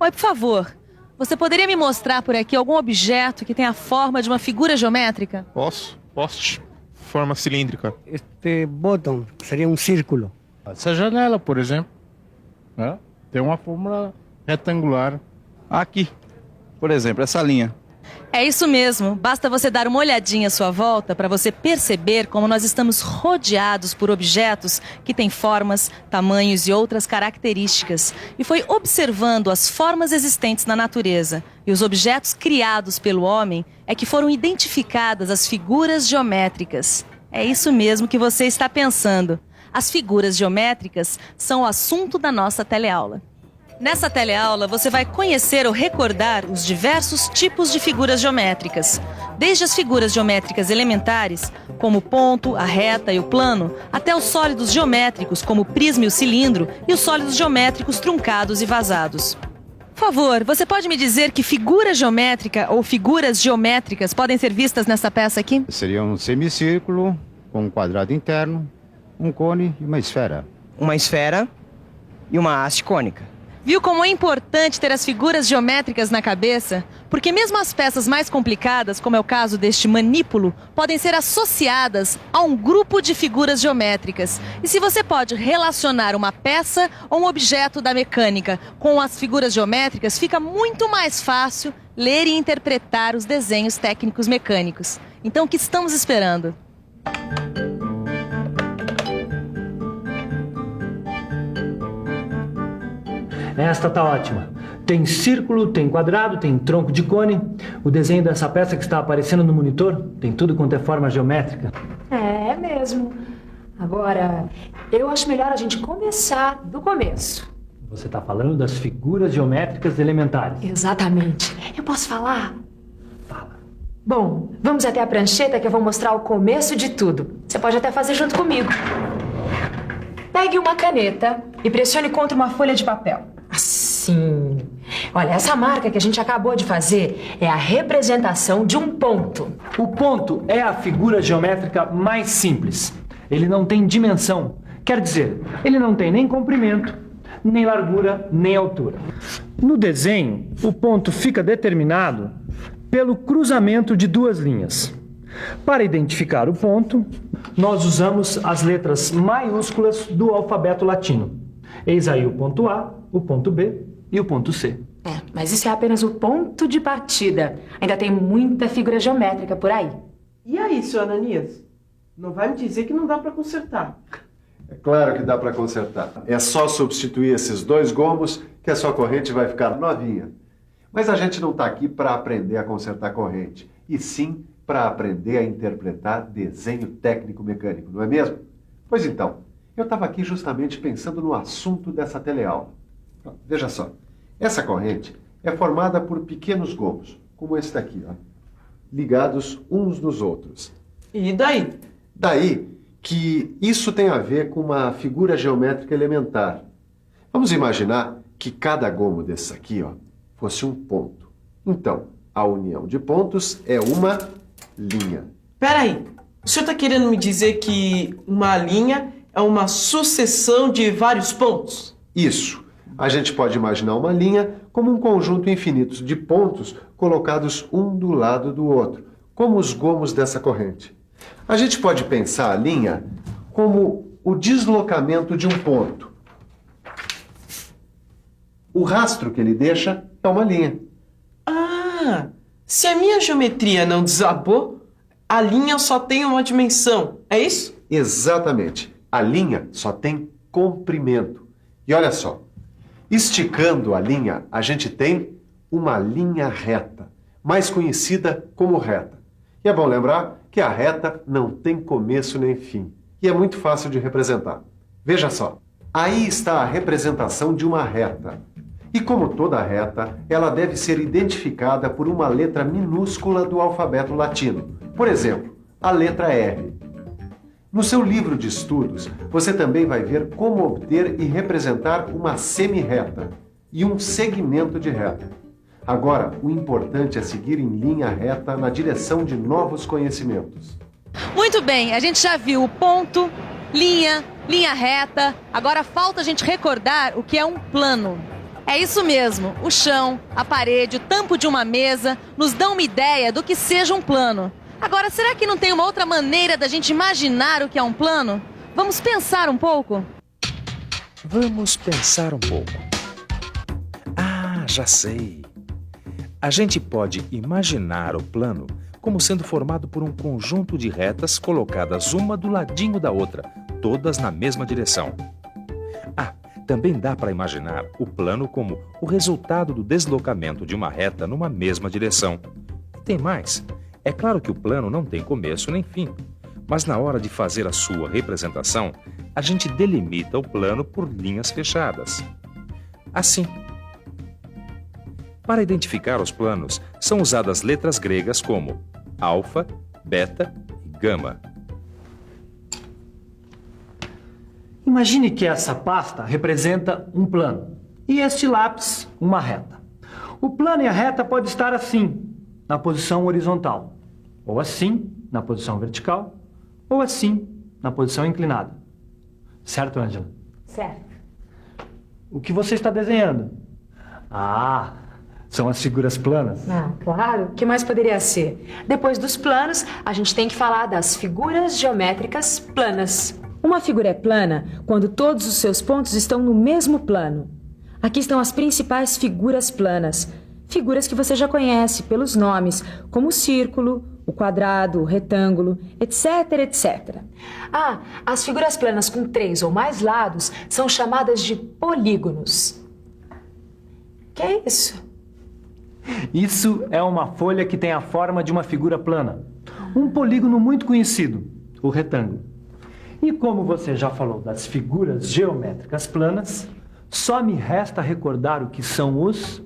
Oi, por favor, você poderia me mostrar por aqui algum objeto que tenha a forma de uma figura geométrica? Posso. Poste. Forma cilíndrica. Este botão seria um círculo. Essa janela, por exemplo, né? Tem uma forma retangular. Aqui, por exemplo, essa linha. É isso mesmo. Basta você dar uma olhadinha à sua volta para você perceber como nós estamos rodeados por objetos que têm formas, tamanhos e outras características. E foi observando as formas existentes na natureza e os objetos criados pelo homem é que foram identificadas as figuras geométricas. É isso mesmo que você está pensando. As figuras geométricas são o assunto da nossa teleaula. Nessa teleaula, você vai conhecer ou recordar os diversos tipos de figuras geométricas. Desde as figuras geométricas elementares, como o ponto, a reta e o plano, até os sólidos geométricos, como o prisma e o cilindro, e os sólidos geométricos truncados e vazados. Por favor, você pode me dizer que figura geométrica ou figuras geométricas podem ser vistas nessa peça aqui? Seria um semicírculo com um quadrado interno, um cone e uma esfera. Uma esfera e uma haste cônica. Viu como é importante ter as figuras geométricas na cabeça? Porque mesmo as peças mais complicadas, como é o caso deste manípulo, podem ser associadas a um grupo de figuras geométricas. E se você pode relacionar uma peça ou um objeto da mecânica com as figuras geométricas, fica muito mais fácil ler e interpretar os desenhos técnicos mecânicos. Então, o que estamos esperando? Esta tá ótima. Tem círculo, tem quadrado, tem tronco de cone. O desenho dessa peça que está aparecendo no monitor tem tudo quanto é forma geométrica. É mesmo. Agora, eu acho melhor a gente começar do começo. Você está falando das figuras geométricas elementares. Exatamente. Eu posso falar? Fala. Bom, vamos até a prancheta que eu vou mostrar o começo de tudo. Você pode até fazer junto comigo. Pegue uma caneta e pressione contra uma folha de papel. Assim. Olha, essa marca que a gente acabou de fazer é a representação de um ponto. O ponto é a figura geométrica mais simples. Ele não tem dimensão. Quer dizer, ele não tem nem comprimento, nem largura, nem altura. No desenho, o ponto fica determinado pelo cruzamento de duas linhas. Para identificar o ponto, nós usamos as letras maiúsculas do alfabeto latino. Eis aí o ponto A, o ponto B e o ponto C. Mas isso é apenas o ponto de partida. Ainda tem muita figura geométrica por aí. E aí, seu Ananias? Não vai me dizer que não dá para consertar? É claro que dá para consertar. É só substituir esses dois gomos que a sua corrente vai ficar novinha. Mas a gente não está aqui para aprender a consertar corrente, e sim para aprender a interpretar desenho técnico-mecânico, não é mesmo? Pois então, eu estava aqui justamente pensando no assunto dessa teleaula. Veja só, essa corrente é formada por pequenos gomos, como esse daqui, ó, ligados uns nos outros. E daí? Daí que isso tem a ver com uma figura geométrica elementar. Vamos imaginar que cada gomo desses aqui, ó, fosse um ponto. Então, a união de pontos é uma linha. Peraí, o senhor está querendo me dizer que uma linha é uma sucessão de vários pontos? Isso. A gente pode imaginar uma linha como um conjunto infinito de pontos colocados um do lado do outro, como os gomos dessa corrente. A gente pode pensar a linha como o deslocamento de um ponto. O rastro que ele deixa é uma linha. Ah, se a minha geometria não desabou, a linha só tem uma dimensão, é isso? Exatamente. A linha só tem comprimento. E olha só, esticando a linha, a gente tem uma linha reta, mais conhecida como reta. E é bom lembrar que a reta não tem começo nem fim. E é muito fácil de representar. Veja só, aí está a representação de uma reta. E como toda reta, ela deve ser identificada por uma letra minúscula do alfabeto latino. Por exemplo, a letra R. No seu livro de estudos, você também vai ver como obter e representar uma semi-reta e um segmento de reta. Agora, o importante é seguir em linha reta na direção de novos conhecimentos. Muito bem, a gente já viu o ponto, linha reta. Agora falta a gente recordar o que é um plano. É isso mesmo. O chão, a parede, o tampo de uma mesa nos dão uma ideia do que seja um plano. Agora, será que não tem uma outra maneira da gente imaginar o que é um plano? Vamos pensar um pouco? Vamos pensar um pouco. Ah, já sei. A gente pode imaginar o plano como sendo formado por um conjunto de retas colocadas uma do ladinho da outra, todas na mesma direção. Ah, também dá para imaginar o plano como o resultado do deslocamento de uma reta numa mesma direção. Tem mais. É claro que o plano não tem começo nem fim, mas na hora de fazer a sua representação, a gente delimita o plano por linhas fechadas. Assim. Para identificar os planos, são usadas letras gregas como alfa, beta e gama. Imagine que essa pasta representa um plano e este lápis uma reta. O plano e a reta podem estar assim, na posição horizontal, ou assim, na posição vertical, ou assim, na posição inclinada. Certo, Ângela? Certo. O que você está desenhando? Ah, são as figuras planas. Ah, claro. O que mais poderia ser? Depois dos planos, a gente tem que falar das figuras geométricas planas. Uma figura é plana quando todos os seus pontos estão no mesmo plano. Aqui estão as principais figuras planas. Figuras que você já conhece pelos nomes, como o círculo, o quadrado, o retângulo, etc, etc. Ah, as figuras planas com 3 ou mais lados são chamadas de polígonos. Que é isso? Isso é uma folha que tem a forma de uma figura plana. Um polígono muito conhecido, o retângulo. E como você já falou das figuras geométricas planas, só me resta recordar o que são os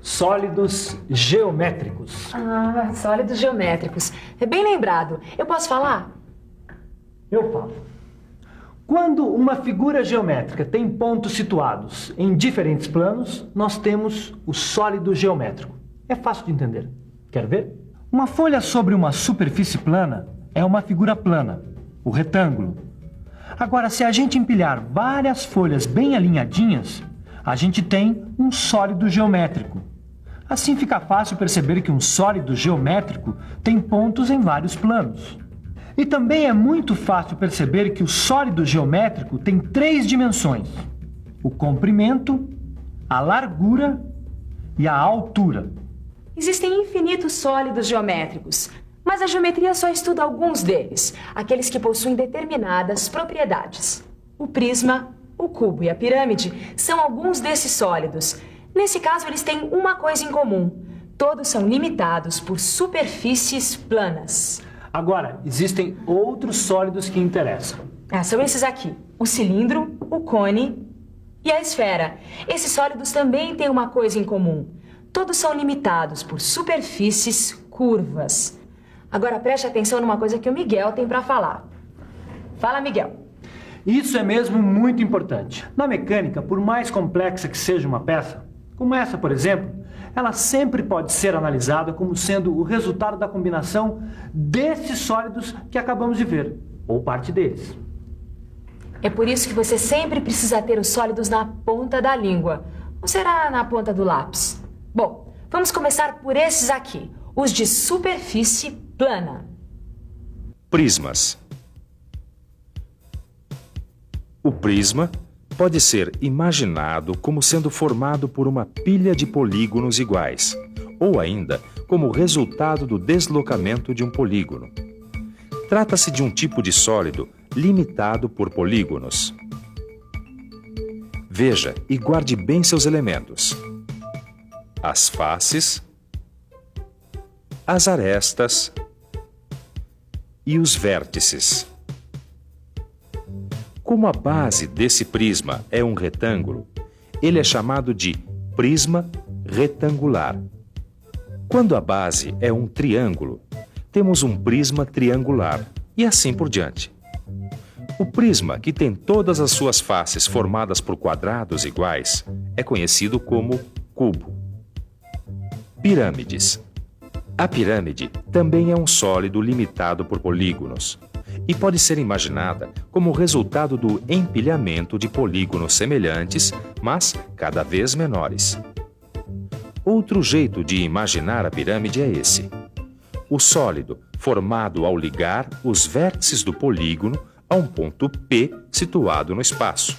sólidos geométricos. Ah, sólidos geométricos. É bem lembrado. Eu posso falar? Eu falo. Quando uma figura geométrica tem pontos situados em diferentes planos, nós temos o sólido geométrico. É fácil de entender. Quer ver? Uma folha sobre uma superfície plana é uma figura plana, o retângulo. Agora, se a gente empilhar várias folhas bem alinhadinhas, a gente tem um sólido geométrico. Assim fica fácil perceber que um sólido geométrico tem pontos em vários planos. E também é muito fácil perceber que o sólido geométrico tem 3 dimensões: o comprimento, a largura e a altura. Existem infinitos sólidos geométricos, mas a geometria só estuda alguns deles, aqueles que possuem determinadas propriedades. O prisma, o cubo e a pirâmide são alguns desses sólidos. Nesse caso, eles têm uma coisa em comum: todos são limitados por superfícies planas. Agora, existem outros sólidos que interessam. São esses aqui: o cilindro, o cone e a esfera. Esses sólidos também têm uma coisa em comum: todos são limitados por superfícies curvas. Agora preste atenção numa coisa que o Miguel tem para falar. Fala, Miguel. Isso é mesmo muito importante. Na mecânica, por mais complexa que seja uma peça, como essa, por exemplo, ela sempre pode ser analisada como sendo o resultado da combinação desses sólidos que acabamos de ver, ou parte deles. É por isso que você sempre precisa ter os sólidos na ponta da língua. Ou será na ponta do lápis? Bom, vamos começar por esses aqui, os de superfície plana. Prismas. O prisma pode ser imaginado como sendo formado por uma pilha de polígonos iguais, ou ainda como resultado do deslocamento de um polígono. Trata-se de um tipo de sólido limitado por polígonos. Veja e guarde bem seus elementos: as faces, as arestas e os vértices. Como a base desse prisma é um retângulo, ele é chamado de prisma retangular. Quando a base é um triângulo, temos um prisma triangular e assim por diante. O prisma, que tem todas as suas faces formadas por quadrados iguais, é conhecido como cubo. Pirâmides. A pirâmide também é um sólido limitado por polígonos. e pode ser imaginada como resultado do empilhamento de polígonos semelhantes, mas cada vez menores. Outro jeito de imaginar a pirâmide é esse: o sólido formado ao ligar os vértices do polígono a um ponto P situado no espaço.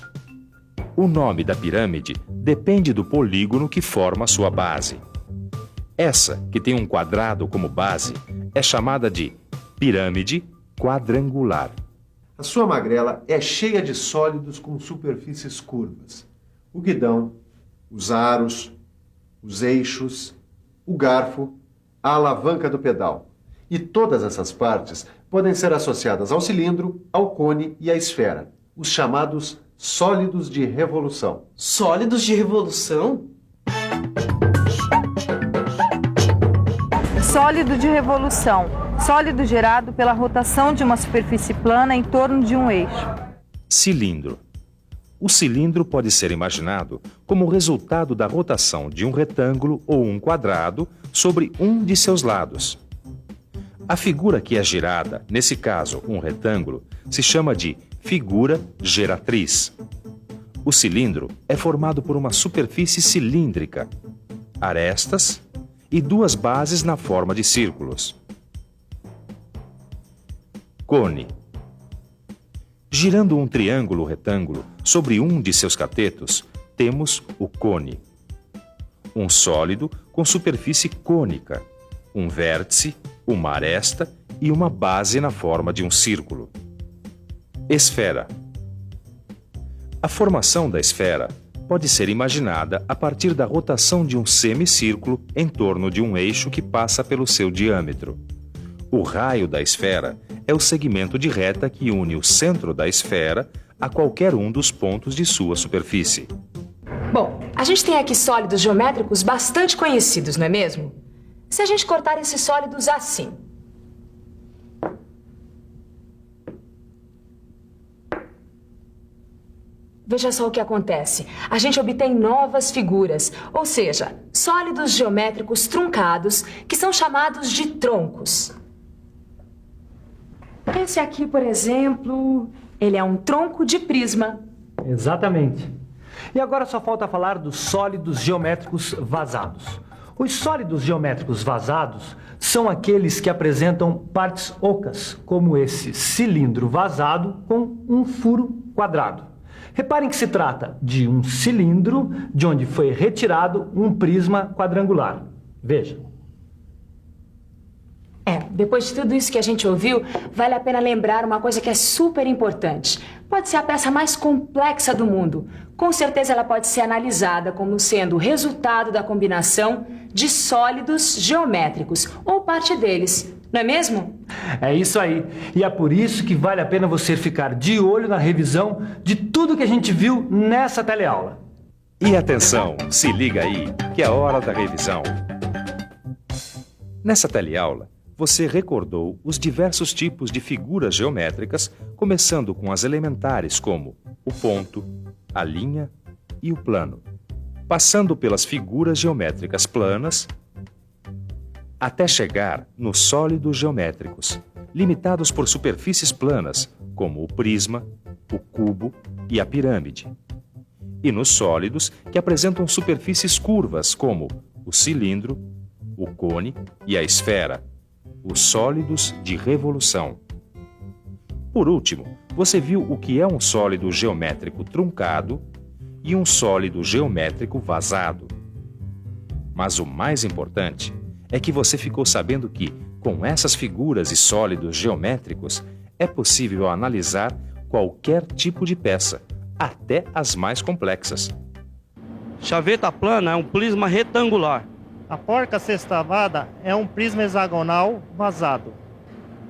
O nome da pirâmide depende do polígono que forma sua base. Essa, que tem um quadrado como base, é chamada de pirâmide quadrangular. A sua magrela é cheia de sólidos com superfícies curvas. O guidão, os aros, os eixos, o garfo, a alavanca do pedal. E todas essas partes podem ser associadas ao cilindro, ao cone e à esfera, os chamados sólidos de revolução. Sólidos de revolução? Sólido de revolução. Sólido gerado pela rotação de uma superfície plana em torno de um eixo. Cilindro. O cilindro pode ser imaginado como resultado da rotação de um retângulo ou um quadrado sobre um de seus lados. A figura que é girada, nesse caso um retângulo, se chama de figura geratriz. O cilindro é formado por uma superfície cilíndrica, arestas e duas bases na forma de círculos. Cone. Girando um triângulo retângulo sobre um de seus catetos, temos o cone. Um sólido com superfície cônica, um vértice, uma aresta e uma base na forma de um círculo. Esfera. A formação da esfera pode ser imaginada a partir da rotação de um semicírculo em torno de um eixo que passa pelo seu diâmetro. O raio da esfera é o segmento de reta que une o centro da esfera a qualquer um dos pontos de sua superfície. Bom, a gente tem aqui sólidos geométricos bastante conhecidos, não é mesmo? Se a gente cortar esses sólidos assim. Veja só o que acontece. A gente obtém novas figuras, ou seja, sólidos geométricos truncados, que são chamados de troncos. Esse aqui, por exemplo, ele é um tronco de prisma. Exatamente. E agora só falta falar dos sólidos geométricos vazados. Os sólidos geométricos vazados são aqueles que apresentam partes ocas, como esse cilindro vazado com um furo quadrado. Reparem que se trata de um cilindro de onde foi retirado um prisma quadrangular. Veja. Depois de tudo isso que a gente ouviu, vale a pena lembrar uma coisa que é super importante. Pode ser a peça mais complexa do mundo. Com certeza ela pode ser analisada como sendo o resultado da combinação de sólidos geométricos, ou parte deles, não é mesmo? É isso aí. E é por isso que vale a pena você ficar de olho na revisão de tudo que a gente viu nessa teleaula. E atenção, se liga aí, que é a hora da revisão. Nessa teleaula, você recordou os diversos tipos de figuras geométricas, começando com as elementares como o ponto, a linha e o plano, passando pelas figuras geométricas planas, até chegar nos sólidos geométricos, limitados por superfícies planas, como o prisma, o cubo e a pirâmide, e nos sólidos que apresentam superfícies curvas, como o cilindro, o cone e a esfera, os sólidos de revolução. Por último, você viu o que é um sólido geométrico truncado e um sólido geométrico vazado. Mas o mais importante é que você ficou sabendo que, com essas figuras e sólidos geométricos, é possível analisar qualquer tipo de peça, até as mais complexas. Chaveta plana é um prisma retangular. A porca sextavada é um prisma hexagonal vazado.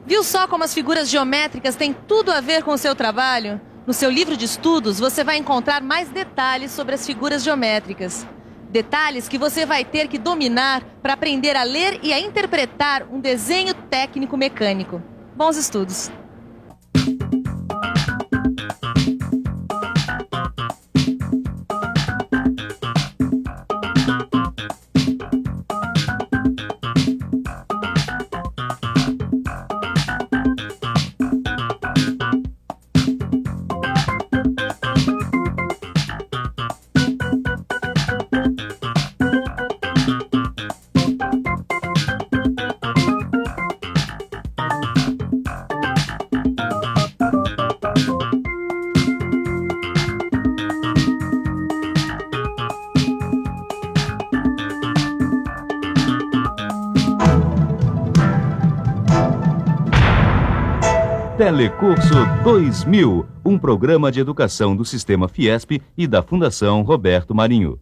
Viu só como as figuras geométricas têm tudo a ver com o seu trabalho? No seu livro de estudos, você vai encontrar mais detalhes sobre as figuras geométricas. Detalhes que você vai ter que dominar para aprender a ler e a interpretar um desenho técnico mecânico. Bons estudos! Telecurso 2000, um programa de educação do Sistema Fiesp e da Fundação Roberto Marinho.